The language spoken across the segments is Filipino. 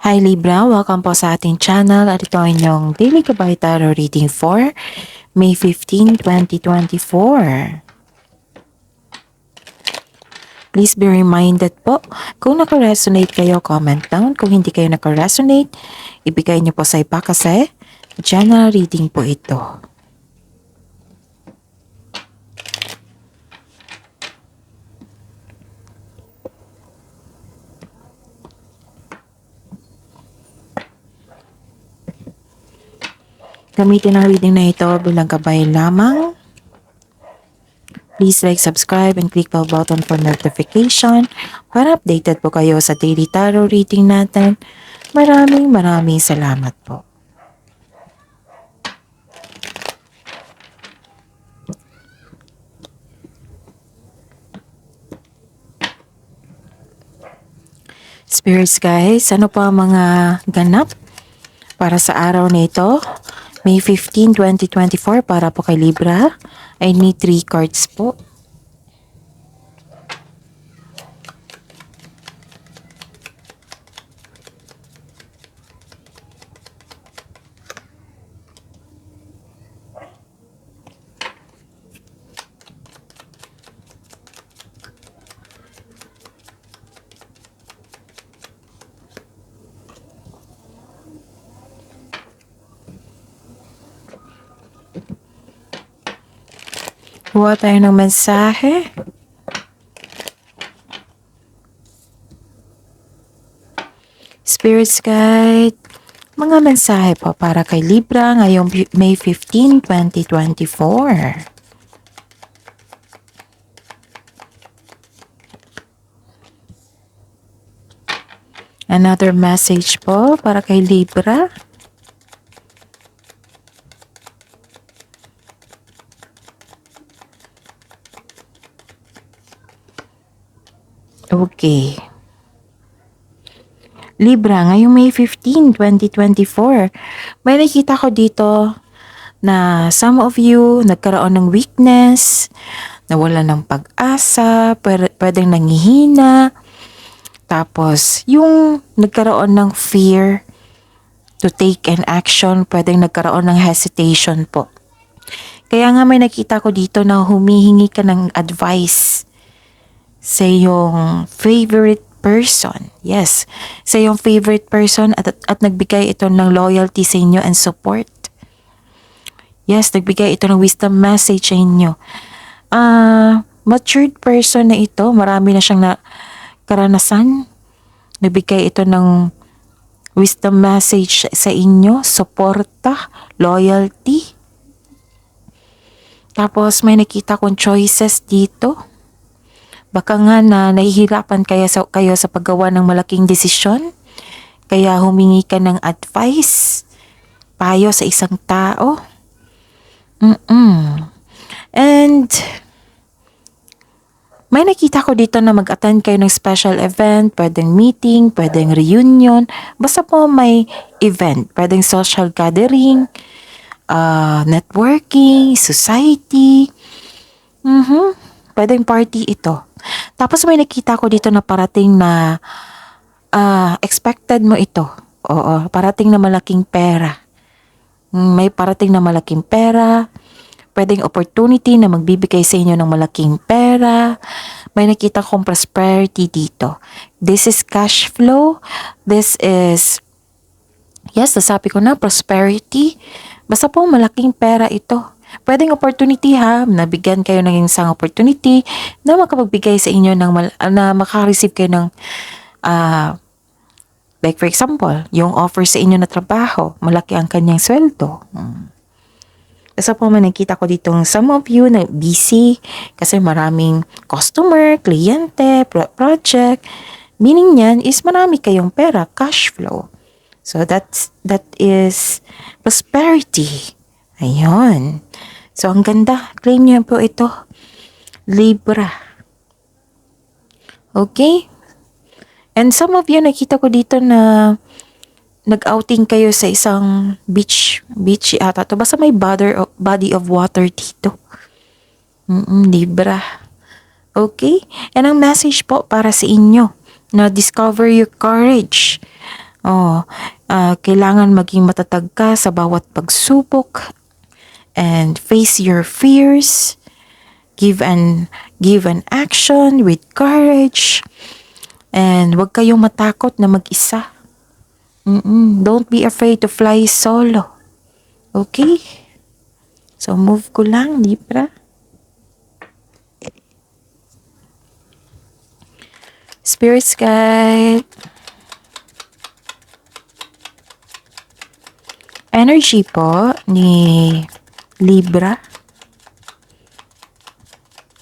Hi Libra, welcome po sa ating channel at ito ang inyong Daily Gabay Tarot Reading for May 15, 2024. Please be reminded po, kung naka-resonate kayo, comment down. Kung hindi kayo naka-resonate, ibigay niyo po sa iba kasi general reading po ito. Gamitin ang reading na ito bilang gabay lamang. Please like, subscribe, and click bell button for notification para updated po kayo sa daily tarot reading natin. Maraming salamat po. Spirits guys, ano pa mga ganap para sa araw na ito? May 15, 2024 para po kay Libra. I need 3 cards po. Kuha tayo ng mensahe. Spirits guide, mga mensahe po para kay Libra ngayong May 15, 2024. Another message po para kay Libra. Okay. Libra, ngayong May 15, 2024, may nakita ko dito na some of you nagkaroon ng weakness, nawala ng pag-asa, pwedeng nangihina, tapos yung nagkaroon ng fear to take an action, pwedeng nagkaroon ng hesitation po. Kaya nga may nakita ko dito na humihingi ka ng advice sa iyong favorite person. Yes, sa iyong favorite person at nagbigay ito ng loyalty sa inyo and support. Yes, nagbigay ito ng wisdom message sa inyo. Matured person na ito, marami na siyang karanasan. Nagbigay ito ng wisdom message sa inyo, suporta, loyalty. Tapos may nakita kong choices dito. Baka nga na nahihirapan kayo sa paggawa ng malaking desisyon. Kaya humingi ka ng advice, payo sa isang tao. And may nakita ko dito na mag-attend kayo ng special event, pwedeng meeting, pwedeng reunion. Basta po may event, pwedeng social gathering, networking, society. Pwedeng party ito. Tapos may nakita ko dito na parating na expected mo ito. Oo, parating na malaking pera. May parating na malaking pera. Pwedeng opportunity na magbibigay sa inyo ng malaking pera. May nakita kong prosperity dito. This is cash flow. This is, yes, nasabi ko na, prosperity. Basta po malaking pera ito. Pwedeng opportunity ha, nabigyan kayo ng isang opportunity na makapagbigay sa inyo na makareceive kayo ng like for example, yung offer sa inyo na trabaho, malaki ang kanyang sweldo. Basta po nakita ko ditong some of you na busy kasi maraming customer, kliyente, project. Meaning niyan is marami kayong pera, cash flow. So that is prosperity. Ayun. So, ang ganda. Claim niyo po ito. Libra. Okay? And some of you, nakita ko dito na nag-outing kayo sa isang beach ata to. Basta may body of water dito. Libra. Okay? And ang message po para sa inyo na discover your courage. Oh, kailangan maging matatag ka sa bawat pagsubok and face your fears. Give an action with courage. And huwag kayong matakot na mag-isa. Don't be afraid to fly solo. Okay? So, move ko lang, Libra. Spirit guide. Energy po ni Libra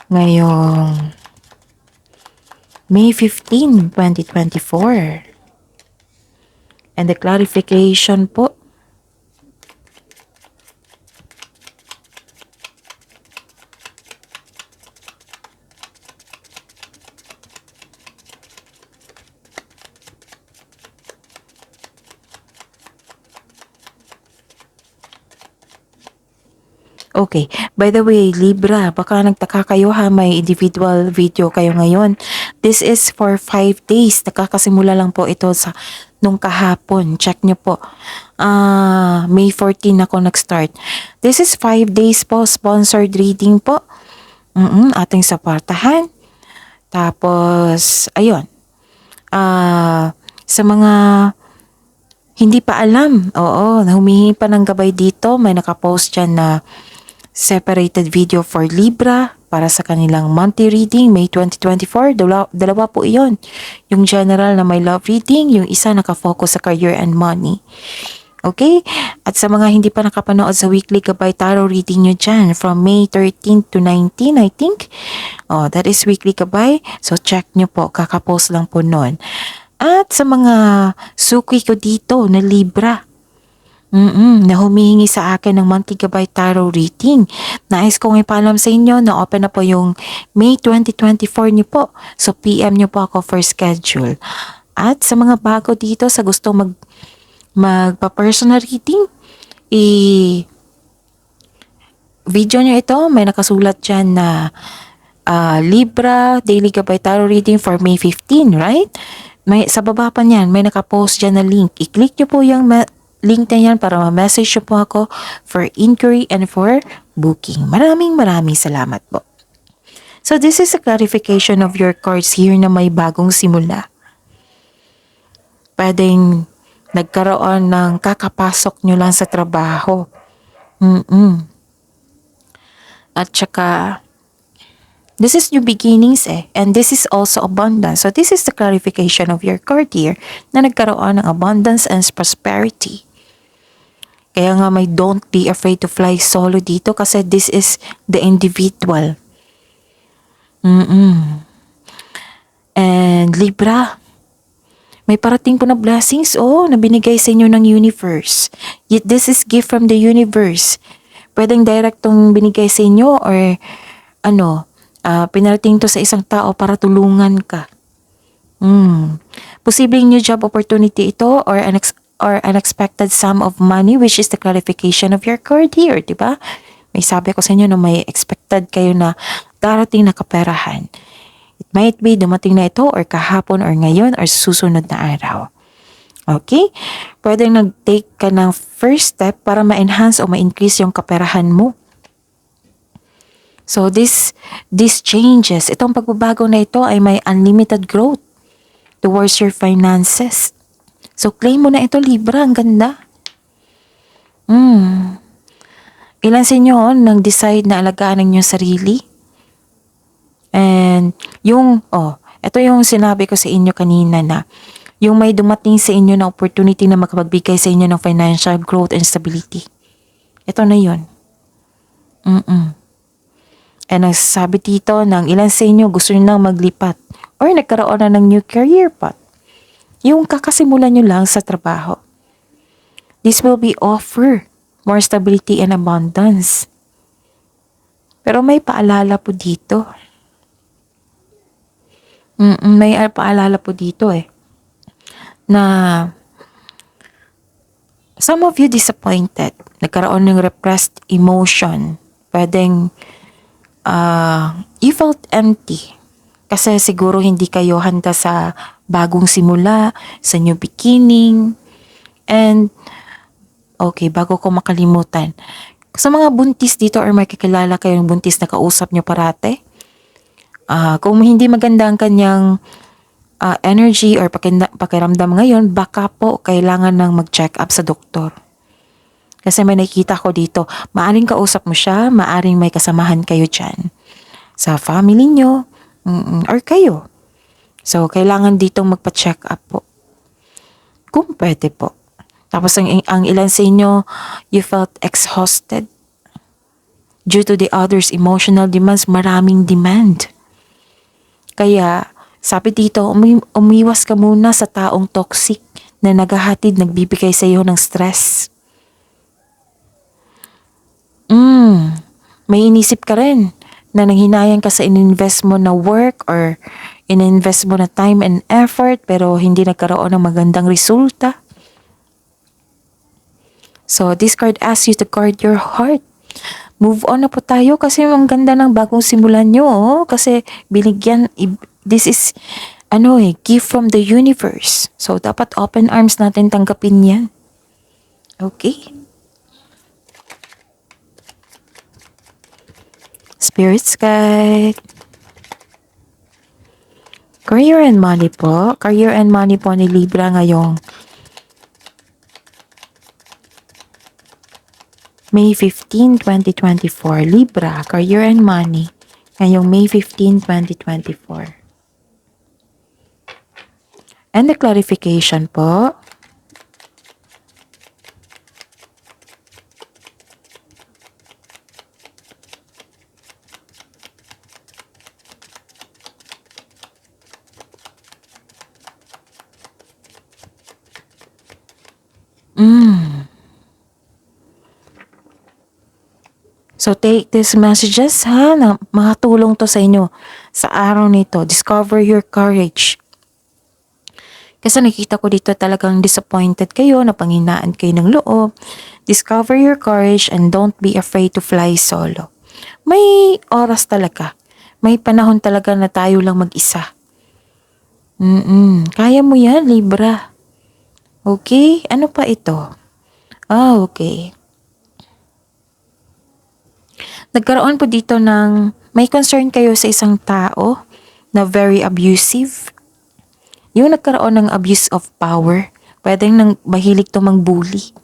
ngayong May 15, 2024. And the clarification po, okay. By the way, Libra, baka nagtaka kayo ha, may individual video kayo ngayon. This is for 5 days. Nakakasimula lang po ito sa nung kahapon. Check nyo po. May 14 ako nag-start. This is 5 days po. Sponsored reading po. Ating sapartahan. Tapos, ayun. Sa mga hindi pa alam, oo, na humihingi pa ng gabay dito, may nakapost dyan na separated video for Libra para sa kanilang monthly reading May 2024. Dalawa po iyon. Yung general na may love reading, yung isa nakafocus sa career and money. Okay? At sa mga hindi pa nakapanood sa weekly gabay tarot reading nyo dyan from May 13 to 19, I think. That is weekly gabay. So check nyo po. Kakapost lang po nun. At sa mga suki ko dito na Libra, na humihingi sa akin ng monthly gabay tarot reading. Nais kong ipaalam sa inyo na open na po yung May 2024 niyo po. So PM niyo po ako for schedule. At sa mga bago dito sa gusto magpa-personal reading, video niyo ito, may nakasulat dyan na Libra Daily Gabay Tarot Reading for May 15, right? Sa baba pa niyan, may nakapost dyan na link. I-click niyo po yung link na yan para ma-message nyo po ako for inquiry and for booking. Maraming salamat po. So this is a clarification of your cards here na may bagong simula. Pwedeng nagkaroon ng kakapasok nyo lang sa trabaho. At saka, this is new beginnings and this is also abundance. So this is the clarification of your card here na nagkaroon ng abundance and prosperity. Kaya nga may don't be afraid to fly solo dito kasi this is the individual. And Libra, may parating po na blessings na binigay sa inyo ng universe. Yet this is gift from the universe. Pwedeng direktong binigay sa inyo or pinarating to sa isang tao para tulungan ka. Posibleng new job opportunity ito or unexpected sum of money, which is the clarification of your card here, di ba? May sabi ko sa inyo na may expected kayo na darating na kaperahan. It might be dumating na ito or kahapon or ngayon or susunod na araw. Okay? Pwedeng nag-take ka ng first step para ma-enhance o ma-increase yung kaperahan mo. So these changes, itong pagbabago na ito ay may unlimited growth towards your finances. So claim mo na ito, Libra, ang ganda. Ilan sa inyo nang-decide na alagaan ang inyong sarili? And ito yung sinabi ko sa inyo kanina na yung may dumating sa inyo na opportunity na makapagbigay sa inyo ng financial growth and stability. Ito na yun. And nagsasabi dito ng ilan sa inyo gusto nyo nang maglipat or nagkaroon na ng new career path. Yung kakasimulan nyo lang sa trabaho. This will be offer more stability and abundance. Pero may paalala po dito. May paalala po dito na some of you disappointed. Nagkaroon ng repressed emotion. Pwedeng you felt empty. Kasi siguro hindi kayo handa sa bagong simula, sa new beginning. And, okay, bago ko makalimutan, sa mga buntis dito or may kakilala kayong buntis na kausap nyo parate, kung hindi maganda ang kanyang energy or pakiramdam ngayon, baka po kailangan ng mag-check up sa doktor. Kasi may nakikita ko dito, maaring kausap mo siya, maaring may kasamahan kayo dyan sa family nyo, or kayo. So, kailangan ditong magpa-check up po. Kung pwede po. Tapos ang ilan sa inyo, you felt exhausted due to the other's emotional demands, maraming demand. Kaya, sabi dito, umiwas ka muna sa taong toxic na naghahatid, nagbibigay sa iyo ng stress. May inisip ka rin na nanghinayang ka sa ininvest mo na work or ininvest mo na time and effort pero hindi nagkaroon ng magandang resulta. So, this card asks you to guard your heart. Move on na po tayo kasi ang ganda ng bagong simulan nyo. Oh. Kasi this is, gift from the universe. So, dapat open arms natin tanggapin yan. Okay? Spirit guide. Career and money po. Career and money po ni Libra ngayong May 15, 2024. Libra, career and money. Ngayong May 15, 2024. And the clarification po. So take these messages ha, na makatulong to sa inyo sa araw nito. Discover your courage. Kasi nakita ko dito talagang disappointed kayo, napanghinaan kayo ng loob. Discover your courage and don't be afraid to fly solo. May oras talaga. May panahon talaga na tayo lang mag-isa. Kaya mo yan, Libra. Okay? Ano pa ito? Okay. Nagkaroon po dito ng may concern kayo sa isang tao na very abusive. Yung nagkaroon ng abuse of power, pwedeng mahilig to mang-bully.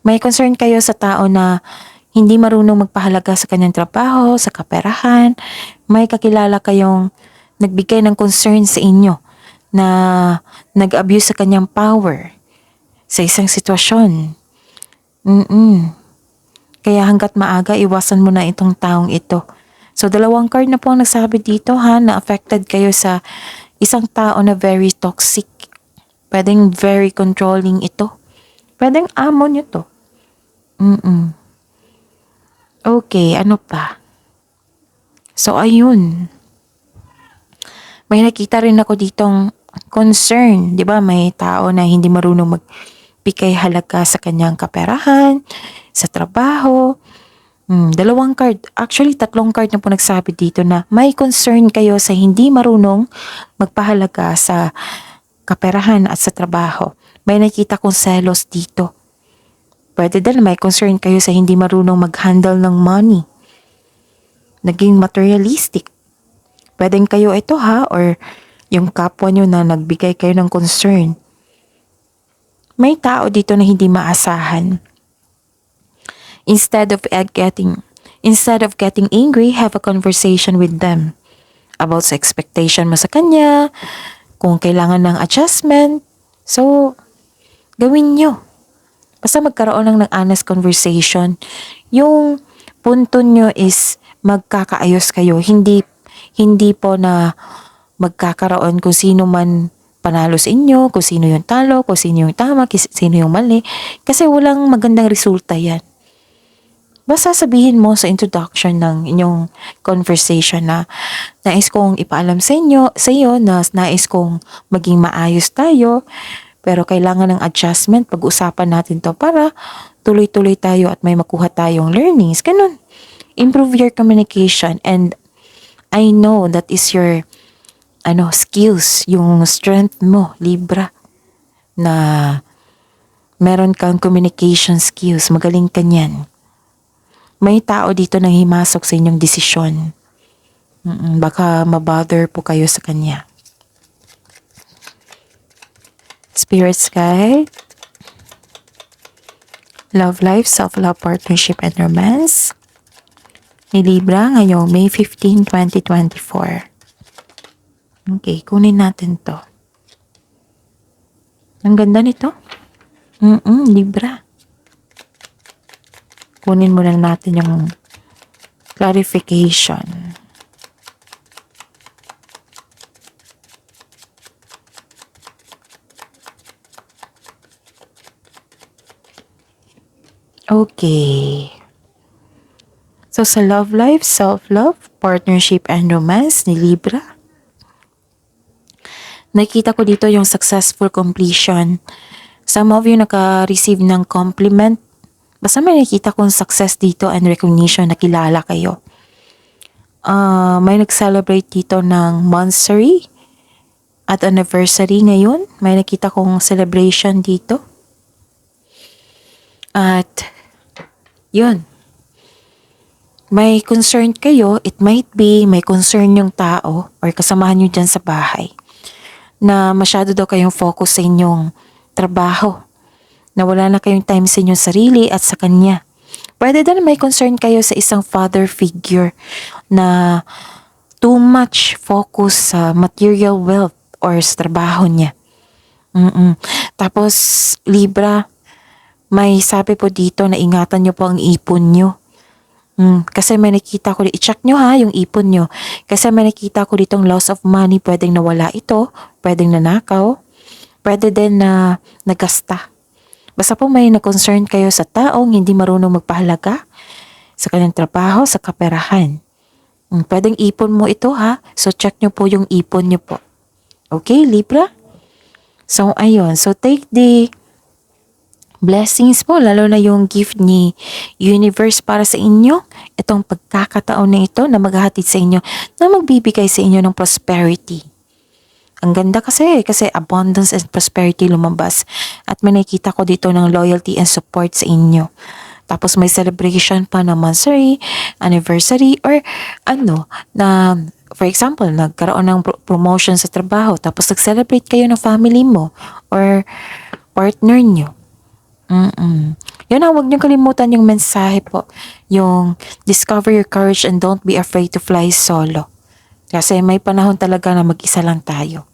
May concern kayo sa tao na hindi marunong magpahalaga sa kanyang trabaho, sa kaperahan. May kakilala kayong nagbigay ng concern sa inyo na nag-abuse sa kanyang power sa isang sitwasyon. Kaya hanggat maaga, iwasan mo na itong taong ito. So, 2 card na po ang nagsabi dito ha, na affected kayo sa isang tao na very toxic. Pwedeng very controlling ito. Pwedeng amo nyo to. Okay, ano pa? So, ayun. May nakita rin ako ditong concern. Di ba? May tao na hindi marunong magbigay halaga sa kanyang kaperahan, sa trabaho. 2 card. Actually, 3 card na po nagsabi dito na may concern kayo sa hindi marunong magpahalaga sa kaperahan at sa trabaho. May nakita kong selos dito. Pwede din may concern kayo sa hindi marunong mag-handle ng money. Naging materialistic. Pwedeng kayo ito ha, or yung kapwa nyo na nagbigay kayo ng concern. May tao dito na hindi maasahan. Instead of getting angry, have a conversation with them about sa expectation mo sa kanya, kung kailangan ng adjustment. So, gawin nyo. Basta magkaroon ng honest conversation. Yung punto nyo is magkakaayos kayo. Hindi po na magkakaroon kung sino man panalo sa inyo, kung sino yung talo, kung sino yung tama, kung sino yung mali. Kasi walang magandang resulta yan. Basta sabihin mo sa introduction ng inyong conversation na nais kong ipaalam sa iyo na nais kong maging maayos tayo, pero kailangan ng adjustment, pag-usapan natin to para tuloy-tuloy tayo at may makuha tayong learnings. Ganun. Improve your communication, and I know that is your skills, yung strength mo, Libra, na meron kang communication skills, magaling ka niyan. May tao dito nang himasok sa inyong desisyon. Baka mabother po kayo sa kanya. Spirit Sky, love life, self-love, partnership, and romance. Ni Libra ngayong May 15, 2024. Okay, kunin natin to. Ang ganda nito. Libra. Kunin muna natin yung clarification. Okay. So sa love life, self-love, partnership, and romance ni Libra, nakita ko dito yung successful completion. Some of you naka-receive ng compliment. Basta may nakita kong success dito and recognition na kilala kayo. May nag-celebrate dito ng monthsary at anniversary ngayon. May nakita kong celebration dito. At yun. May concern kayo, it might be may concern yung tao or kasamahan nyo dyan sa bahay na masyado daw kayong focus sa inyong trabaho, na wala na kayong time sa inyong sarili at sa kanya. Pwede din may concern kayo sa isang father figure na too much focus sa material wealth or sa trabaho niya. Tapos, Libra, may sabi po dito na ingatan nyo po ang ipon nyo. Kasi may nakita ko, i-check nyo ha yung ipon nyo. Kasi may nakita ko ditong loss of money, pwedeng nawala ito, pwedeng nanakaw, pwede din na nagasta. Basta po may na-concern kayo sa taong hindi marunong magpahalaga sa kanyang trabaho, sa kaperahan. Pwedeng ipon mo ito ha, so check nyo po yung ipon nyo po. Okay, Libra? So, ayun. So, take the blessings po, lalo na yung gift ni universe para sa inyo. Itong pagkakataon na ito na maghahatid sa inyo, na magbibigay sa inyo ng prosperity. Ang ganda kasi abundance and prosperity lumabas. At may nakita ko dito ng loyalty and support sa inyo. Tapos may celebration pa na monthsary, anniversary, or na for example, nagkaroon ng promotion sa trabaho, tapos nag-celebrate kayo ng family mo or partner nyo. Yun na, huwag niyo kalimutan yung mensahe po. Yung discover your courage and don't be afraid to fly solo. Kasi may panahon talaga na mag-isa lang tayo.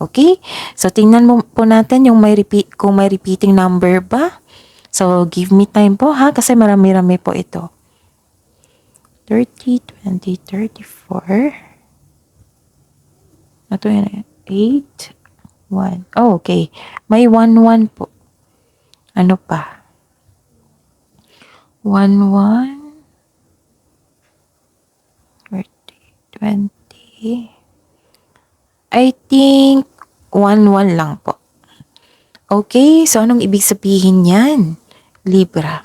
Okay? So, tingnan mo po natin yung kung may repeating number ba. So, give me time po ha, kasi marami-rami po ito. 30, 20, 34. Ito yan, 8, 1. Oh, okay. May 1, 1 po. Ano pa? 1, 1, 30, 20. I think 1, 1 lang po. Okay, so anong ibig sabihin yan, Libra?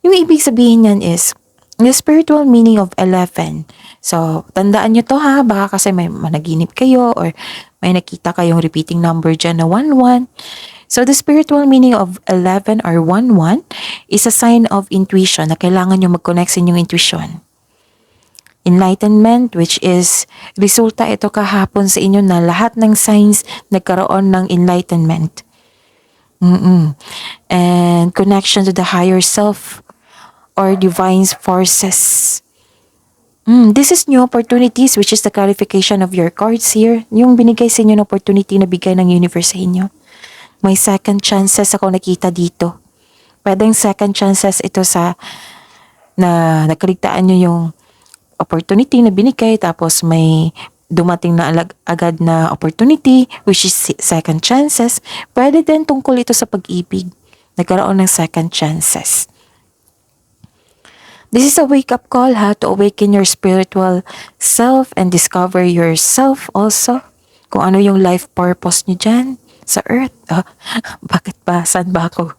Yung ibig sabihin yan is the spiritual meaning of 11. So, tandaan nyo to ha, baka kasi may managinip kayo or may nakita kayong repeating number dyan na 1, 1. So, the spiritual meaning of 11 or 1, 1 is a sign of intuition na kailangan nyo mag-connect sa inyong intuition. Enlightenment, which is resulta ito kahapon sa inyo na lahat ng signs nagkaroon ng enlightenment. And connection to the higher self or divine forces. This is new opportunities, which is the clarification of your cards here. Yung binigay sa inyo ng opportunity na bigay ng universe sa inyo. May second chances ako nakita dito. Pwedeng second chances ito sa na nakaligtaan nyo yung opportunity na binigay, tapos may dumating na agad na opportunity, which is second chances. Pwede din tungkol ito sa pag-ibig. Nagkaroon ng second chances. This is a wake-up call ha, to awaken your spiritual self and discover yourself also. Kung ano yung life purpose nyo dyan sa earth. Bakit ba? Saan ba ako?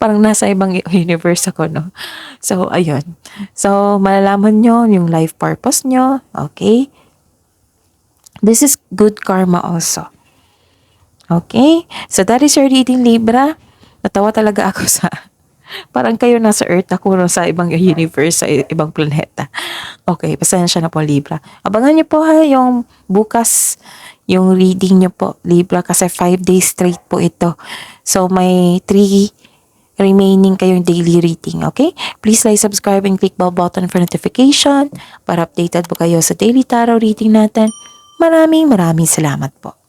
Parang nasa ibang universe ako, no? So, ayun. So, malalaman nyo yung life purpose nyo. Okay? This is good karma also. Okay? So that is your reading, Libra. Natawa talaga ako sa... Parang kayo nasa Earth, ako sa ibang universe, sa ibang planeta. Okay, pasensya na po, Libra. Abangan niyo po ha, yung bukas, yung reading niyo po, Libra, kasi 5 days straight po ito. So, may 3 remaining kayong daily reading, okay? Please like, subscribe, and click bell button for notification para updated po kayo sa daily tarot reading natin. Maraming salamat po.